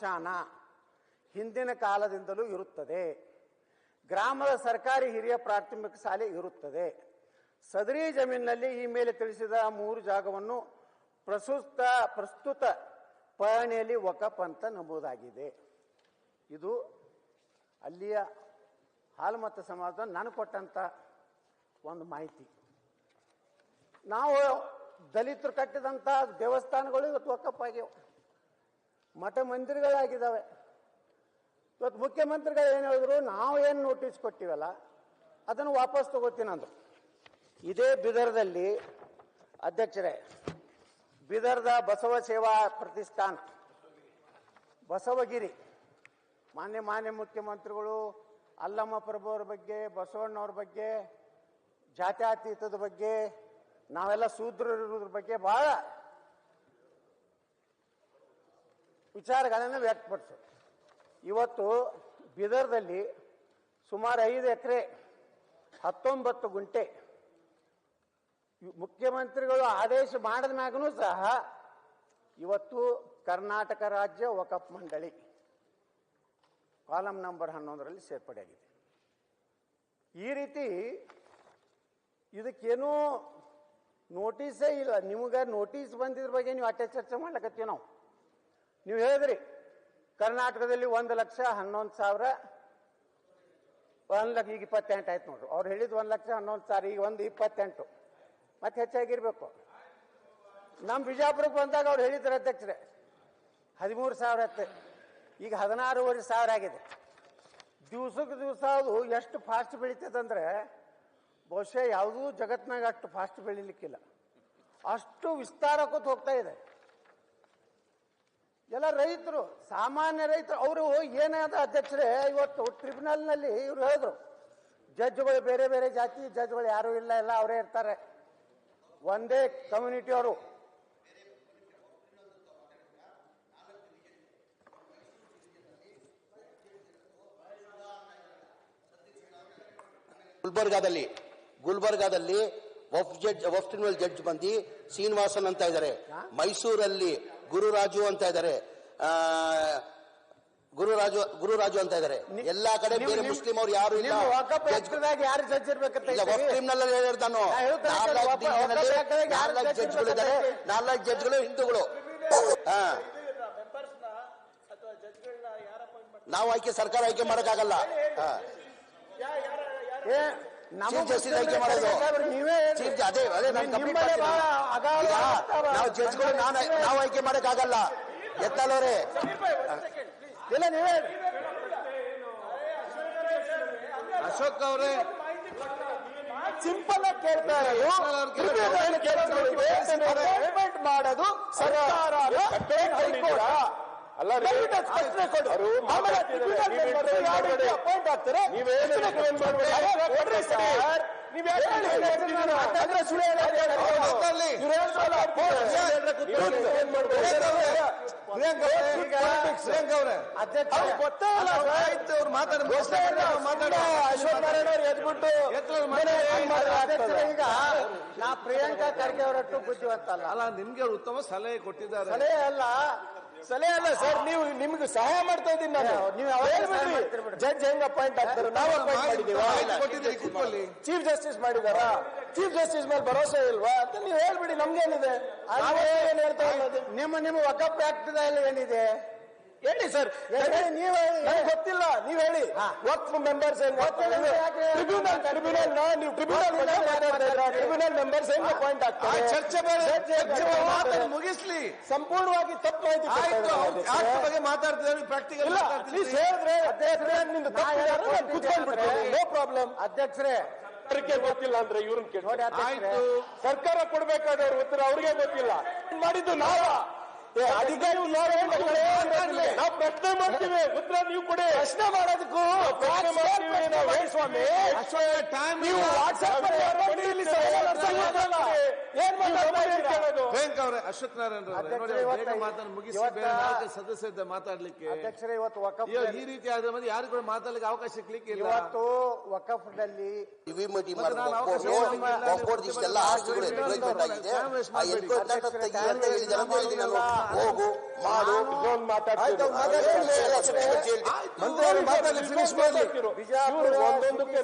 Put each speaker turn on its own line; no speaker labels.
ಶಾನ ಹಿಂದಿನ ಕಾಲದಿಂದಲೂ ಇರುತ್ತದೆ. ಗ್ರಾಮದ ಸರ್ಕಾರಿ ಹಿರಿಯ ಪ್ರಾಥಮಿಕ ಶಾಲೆ ಇರುತ್ತದೆ. ಸದರಿ ಜಮೀನಿನಲ್ಲಿ ಈ ಮೇಲೆ ತಿಳಿಸಿದ 3 ಜಾಗವನ್ನು ಪ್ರಸ್ತುತ ಪಹಣಿಯಲ್ಲಿ ವಕಫ್ ಅಂತ ನಮೂದಾಗಿದೆ. ಇದು ಅಲ್ಲಿಯ ಹಾಲುಮತ ಸಮಾಜ ನಾನು ಕೊಟ್ಟಂತ ಒಂದು ಮಾಹಿತಿ. ನಾವು ದಲಿತರು ಕಟ್ಟಿದಂತ ದೇವಸ್ಥಾನಗಳು ಇವತ್ತು ವಕಫ್ ಆಗ್ಯಾವ, ಮಠ ಮಂದಿರಗಳಾಗಿದ್ದಾವೆ. ಇವತ್ತು ಮುಖ್ಯಮಂತ್ರಿಗಳು ಏನು ಹೇಳಿದ್ರು, ನಾವು ಏನು ನೋಟಿಸ್ ಕೊಟ್ಟಿವಲ್ಲ ಅದನ್ನು ವಾಪಸ್ ತಗೋತೀನಿ ಅಂದ್ರು. ಇದೇ ಬಿದರ್ದಲ್ಲಿ ಅಧ್ಯಕ್ಷರೇ, ಬಿದರ್ದ ಬಸವ ಸೇವಾ ಪ್ರತಿಷ್ಠಾನ ಬಸವಗಿರಿ ಮಾನ್ಯ ಮುಖ್ಯಮಂತ್ರಿಗಳು ಅಲ್ಲಮ್ಮ ಪ್ರಭುವರ ಬಗ್ಗೆ, ಬಸವಣ್ಣವ್ರ ಬಗ್ಗೆ, ಜಾತ್ಯತೀತದ ಬಗ್ಗೆ, ನಾವೆಲ್ಲ ಶೂದ್ರರಿರೋದ್ರ ಬಗ್ಗೆ ಬಹಳ ವಿಚಾರಗಳನ್ನು ವ್ಯಕ್ತಪಡಿಸೋದು. ಇವತ್ತು ಬಿದರ್ದಲ್ಲಿ ಸುಮಾರು 5 ಎಕರೆ 19 ಗುಂಟೆ ಮುಖ್ಯಮಂತ್ರಿಗಳು ಆದೇಶ ಮಾಡಿದ ಮ್ಯಾಗೂ ಸಹ ಇವತ್ತು ಕರ್ನಾಟಕ ರಾಜ್ಯ ವಕಫ್ ಮಂಡಳಿ ಕಾಲಂ ನಂಬರ್ 11ರಲ್ಲಿ ಸೇರ್ಪಡೆಯಾಗಿದೆ. ಈ ರೀತಿ ಇದಕ್ಕೇನೂ ನೋಟಿಸೇ ಇಲ್ಲ. ನಿಮ್ಗೆ ನೋಟಿಸ್ ಬಂದಿದ್ರ ಬಗ್ಗೆ ನೀವು ಅಟ್ಟೆ ಚರ್ಚೆ ಮಾಡ್ಲಕತ್ತೀವಿ ನಾವು. ನೀವು ಹೇಳಿದ್ರಿ ಕರ್ನಾಟಕದಲ್ಲಿ 1,11,000 1 ಲಕ್ಷ, ಈಗ 28 ಆಯ್ತು ನೋಡ್ರಿ. ಅವ್ರು ಹೇಳಿದ್ 1,11,000, ಈಗ 1,28 ಮತ್ತೆ ಹೆಚ್ಚಾಗಿರ್ಬೇಕು. ನಮ್ಮ ಬಿಜಾಪುರಕ್ಕೆ ಬಂದಾಗ ಅವ್ರು ಹೇಳಿದ್ರು ಅಧ್ಯಕ್ಷರೇ 13,000 ಇತ್ತು, ಈಗ 16,500 ಆಗಿದೆ. ದಿವಸಕ್ಕೆ ದಿವಸ ಅದು ಎಷ್ಟು ಫಾಸ್ಟ್ ಬೆಳೀತದಂದ್ರೆ ಬಹುಶಃ ಯಾವುದೂ ಜಗತ್ತಿನಾಗ ಅಷ್ಟು ಫಾಸ್ಟ್ ಬೆಳಿಲಿಕ್ಕಿಲ್ಲ, ಅಷ್ಟು ವಿಸ್ತಾರಕ್ಕೂ ಹೋಗ್ತಾ ಇದೆ. ಎಲ್ಲ ರೈತರು, ಸಾಮಾನ್ಯ ರೈತರು, ಅವರು ಏನಾದ ಅಧ್ಯಕ್ಷರೇ, ಇವತ್ತು ಟ್ರಿಬ್ಯುನಲ್ನಲ್ಲಿ ಇವ್ರು ಹೇಳಿದ್ರು ಜಡ್ಜ್ಗಳು ಬೇರೆ ಬೇರೆ ಜಾತಿ ಜಡ್ಜ್ಗಳು ಯಾರೂ ಇಲ್ಲ, ಎಲ್ಲ ಅವರೇ ಇರ್ತಾರೆ, ಒಂದೇ ಕಮ್ಯುನಿಟಿ ಅವರು.
ಗುಲ್ಬರ್ಗಾದಲ್ಲಿ ವಫ್ ಟ್ರಿಬ್ಯುನಲ್ ಜಡ್ಜ್ ಬಂದು ಶ್ರೀನಿವಾಸನ್ ಅಂತ ಇದ್ದಾರೆ, ಮೈಸೂರಲ್ಲಿ ಗುರುರಾಜು ಅಂತ ಇದ್ದಾರೆ, ಗುರುರಾಜು ಅಂತ ಇದ್ದಾರೆ. ಎಲ್ಲಾ ಕಡೆ ಬೇರೆ ಮುಸ್ಲಿಂ ಅವ್ರು ಯಾರು ಇಲ್ಲ.
ಯಾರು ಜಡ್ಜ್ ಇರ್ಬೇಕಂತ
ವಫ್ ಟ್ರಿಬ್ಯುನಲ್ ಹೇಳಿರ್ತಾನು 4 ಜಡ್ಜ್ಗಳು ಇದ್ದಾರೆ, 4 ಜಡ್ಜ್ಗಳು ಹಿಂದೂಗಳು. ನಾವು ಸರ್ಕಾರ ಆಯ್ಕೆ ಮಾಡಕ್ಕಾಗಲ್ಲ. ಚೀಫ್ ಜಸ್ಟಿಸ್ ಆಯ್ಕೆ ಮಾಡೋದು ನಾವು ಜಡ್ಜ್ಗಳು ನಾವು ಆಯ್ಕೆ ಮಾಡಕ್ಕಾಗಲ್ಲ. ಎತ್ತಲವ್ರೆ
ಇಲ್ಲ, ನೀವೇ
ಅಶೋಕ್ ಅವರೇ
ಸಿಂಪಲ್ ಆಗಿ ಕೇಳ್ತಾ ಪೇಮೆಂಟ್ ಮಾಡೋದು ಸರ್ಕಾರ ಅಲ್ಲ. ಅಪಾಯಿಂಟ್ ಆಗ್ತಾರೆ. ಈಗ ನಾ ಪ್ರಿಯಾಂಕಾ ಖರ್ಗೆ ಅವರಟ್ಟು ಬುದ್ಧಿವಂತಲ್ಲ
ಅಲ್ಲ, ನಿಮ್ಗೆ ಉತ್ತಮ ಸಲಹೆ ಕೊಟ್ಟಿದ್ದಾರೆ.
ಸಲಹೆ ಅಲ್ಲ ಸರ್, ನೀವು ನಿಮ್ಗೆ ಸಹಾಯ ಮಾಡ್ತಾ ಇದ್ದೀನಿ ನಾನು. ನೀವು ಜಡ್ಜ್ ಹೆಂಗ್ ಅಪಾಯಿಂಟ್ ಆಗ್ತಾರೆ, ನಾವು ಅಪಾಯಿಂಟ್ ಮಾಡಿದೀವಿ. ಚೀಫ್ ಜಸ್ಟಿಸ್ ಮಾಡಿದಾರ, ಚೀಫ್ ಜಸ್ಟಿಸ್ ಮೇಲೆ ಭರೋಸೆ ಇಲ್ವಾ ಅಂತ ನೀವು ಹೇಳ್ಬಿಡಿ. ನಮ್ಗೇನಿದೆ, ಏನ್ ಹೇಳ್ತಾ ಇಲ್ಲ. ನಿಮ್ಮ ವಕಫ್ ಆಕ್ಟ್ ಏನಿದೆ ಹೇಳಿ ಸರ್, ನೀವು ಗೊತ್ತಿಲ್ಲ, ನೀವ್ ಹೇಳಿ. ವಕ್ಫ್ ಮೆಂಬರ್ಸ್ ಟ್ರಿಬ್ಯುನಲ್ ಮೆಂಬರ್ಸ್ ಹೆಂಗ್ ಅಪಾಯಿಂಟ್ ಆಗ್ತಾರೆ, ಚರ್ಚೆ
ಮುಗಿಸ್ಲಿ.
ಸಂಪೂರ್ಣವಾಗಿ ತಪ್ಪು ಮಾಹಿತಿ
ಬಗ್ಗೆ ಮಾತಾಡ್ತಿದ್ದಾರೆ, ಪ್ರಾಕ್ಟಿಕಲ್
ನೋ ಪ್ರಾಬ್ಲಮ್. ಅಧ್ಯಕ್ಷರೇ ಗೊತ್ತಿಲ್ಲ ಅಂದ್ರೆ ಇವ್ರನ್ನ ಕೇಳಿ, ಸರ್ಕಾರ ಕೊಡ್ಬೇಕಾದವ್ರ ಉತ್ತರ ಅವ್ರಿಗೆ ಗೊತ್ತಿಲ್ಲ. ಮಾಡಿದ್ದು ನಾವ ಅಧಿಕಾರಿ ನಾವು ಪ್ರಶ್ನೆ ಮಾಡ್ತೀವಿ, ಉತ್ತರ ನೀವು ಕೊಡಿ. ಪ್ರಶ್ನೆ ಮಾಡೋದಕ್ಕೂ ಸ್ವಾಮಿ ನೀವು
ಅಶ್ವಥ್ ನಾರಾಯಣ ಮುಗಿಸಿ ಸದಸ್ಯ ಮಾತಾಡ್ಲಿಕ್ಕೆ.
ಅಧ್ಯಕ್ಷರೇ, ಇವತ್ತು ವಕಫ್
ಈ ರೀತಿ ಆದ್ರೆ ಮತ್ತೆ ಯಾರು ಕೂಡ ಮಾತಾಡ್ಲಿಕ್ಕೆ ಅವಕಾಶ ಸಿಗ್ಲಿಕ್ಕೆ ಇಲ್ಲ.
ಇವತ್ತು ವಕಫ್ ನಲ್ಲಿ
ಇಷ್ಟೆಲ್ಲ ಆಸ್ತಿಗಳು ಎನ್ಕ್ರೋಚ್ಮೆಂಟ್ ಆಗಿದೆ, ಆ ಎನ್ಕ್ರೋಚ್ಮೆಂಟ್ ತೆಗಿ ಅಂತ ಹೇಳಿದ್ದಾರೆ. ಹೋಗು
ಮಾಡು ಝೋನ್
ಆಯ್ತು, ಮಾತಾಡಿ. ಮಂತ್ರಿ ಅವರು ಮಾತಾಡಿ, ಫಿನಿಶ್ ಮಾಡಿ.
ಬಿಜಾಪುರ
ಒಂದೊಂದಕ್ಕೆ